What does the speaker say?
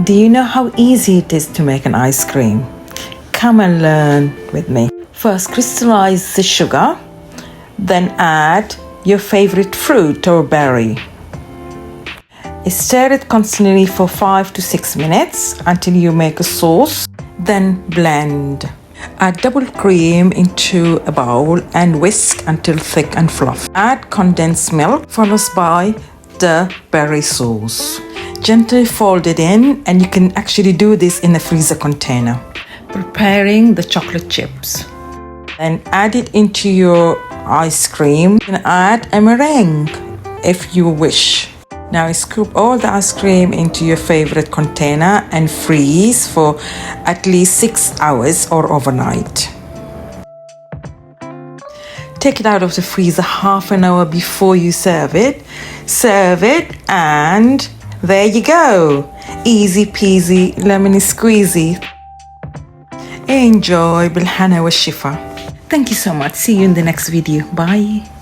Do you know how easy it is to make an ice cream? Come and learn with me. First, crystallize the sugar, then add your favorite fruit or berry. Stir it constantly for 5 to 6 minutes until you make a sauce, then blend. Add double cream into a bowl and whisk until thick and fluffy. Add condensed milk followed by the berry sauce. Gently fold it in, and you can actually do this in a freezer container. Preparing the chocolate chips. Then add it into your ice cream. You can add a meringue if you wish. Now scoop all the ice cream into your favorite container and freeze for at least 6 hours or overnight. Take it out of the freezer half an hour before you serve it. Serve it, and there you go. Easy peasy, lemony squeezy. Enjoy بالهنا والشفا. Thank you so much. See you in the next video. Bye.